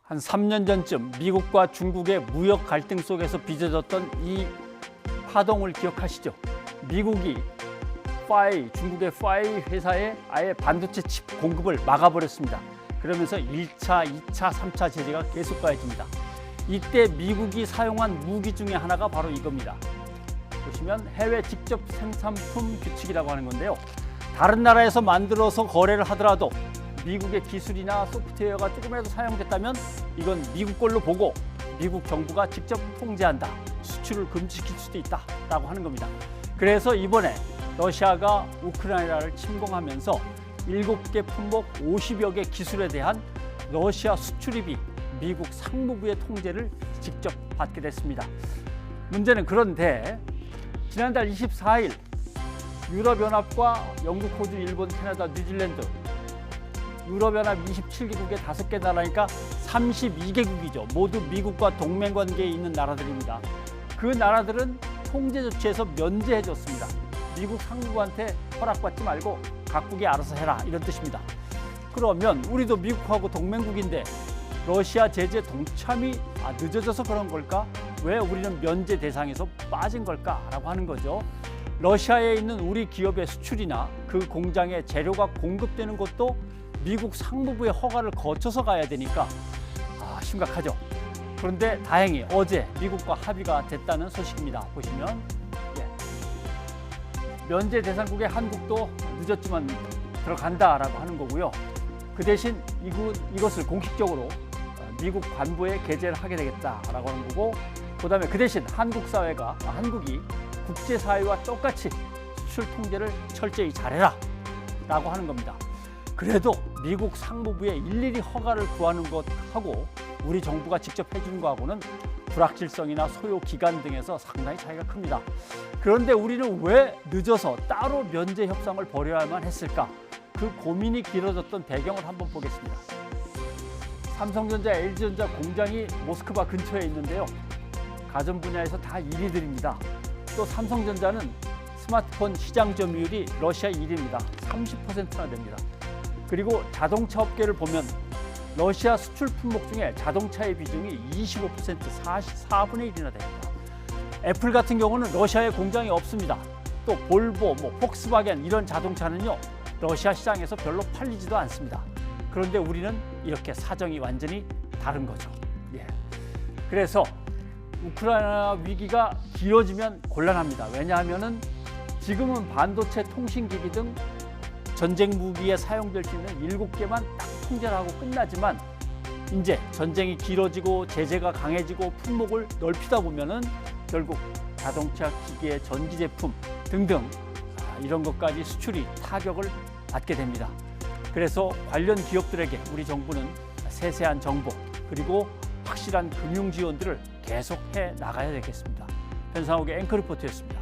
한 3년 전쯤 미국과 중국의 무역 갈등 속에서 빚어졌던 이 파동을 기억하시죠? 미국이 중국의 파이 회사에 아예 반도체 칩 공급을 막아버렸습니다. 그러면서 1차, 2차, 3차 제재가 계속 가해집니다. 이때 미국이 사용한 무기 중에 하나가 바로 이겁니다. 보시면 해외 직접 생산품 규칙이라고 하는 건데요. 다른 나라에서 만들어서 거래를 하더라도 미국의 기술이나 소프트웨어가 조금이라도 사용됐다면 이건 미국 걸로 보고 미국 정부가 직접 통제한다. 수출을 금지시킬 수도 있다라고 하는 겁니다. 그래서 이번에 러시아가 우크라이나를 침공하면서 7개 품목 50여 개 기술에 대한 러시아 수출입이 미국 상무부의 통제를 직접 받게 됐습니다. 문제는 그런데 지난달 24일 유럽연합과 영국, 호주, 일본, 캐나다, 뉴질랜드 유럽연합 27개국의 5개 나라니까 32개국이죠. 모두 미국과 동맹관계에 있는 나라들입니다. 그 나라들은 통제 조치에서 면제해줬습니다. 미국 상무부한테 허락받지 말고 각국이 알아서 해라 이런 뜻입니다. 그러면 우리도 미국하고 동맹국인데 러시아 제재 동참이 늦어져서 그런 걸까? 왜 우리는 면제 대상에서 빠진 걸까라고 하는 거죠. 러시아에 있는 우리 기업의 수출이나 그 공장에 재료가 공급되는 것도 미국 상무부의 허가를 거쳐서 가야 되니까 심각하죠. 그런데 다행히 어제 미국과 합의가 됐다는 소식입니다. 보시면 면제 대상국의 한국도 늦었지만 들어간다라고 하는 거고요. 그 대신 이것을 공식적으로 미국 관부에 게재를 하게 되겠다라고 하는 거고, 그다음에 그 대신 한국이 국제사회와 똑같이 수출 통제를 철저히 잘해라라고 하는 겁니다. 그래도 미국 상무부에 일일이 허가를 구하는 것하고 우리 정부가 직접 해주는 거하고는 불확실성이나 소요 기간 등에서 상당히 차이가 큽니다. 그런데 우리는 왜 늦어서 따로 면제 협상을 벌여야만 했을까? 그 고민이 길어졌던 배경을 한번 보겠습니다. 삼성전자, LG전자 공장이 모스크바 근처에 있는데요. 가전 분야에서 다 1위들입니다. 또 삼성전자는 스마트폰 시장 점유율이 러시아 1위입니다. 30%나 됩니다. 그리고 자동차 업계를 보면 러시아 수출 품목 중에 자동차의 비중이 25%, 4분의 1이나 됩니다. 애플 같은 경우는 러시아에 공장이 없습니다. 또 볼보, 폭스바겐 이런 자동차는요, 러시아 시장에서 별로 팔리지도 않습니다. 그런데 우리는 이렇게 사정이 완전히 다른 거죠. 그래서 우크라이나 위기가 길어지면 곤란합니다. 왜냐하면은 지금은 반도체, 통신기기 등 전쟁 무기에 사용될 수 있는 7개만 딱 통제를 하고 끝나지만 이제 전쟁이 길어지고 제재가 강해지고 품목을 넓히다 보면은 결국 자동차, 기계, 전기 제품 등등 이런 것까지 수출이 타격을 받게 됩니다. 그래서 관련 기업들에게 우리 정부는 세세한 정보 그리고 확실한 금융 지원들을 계속해 나가야 되겠습니다. 변상욱의 앵커 리포트였습니다.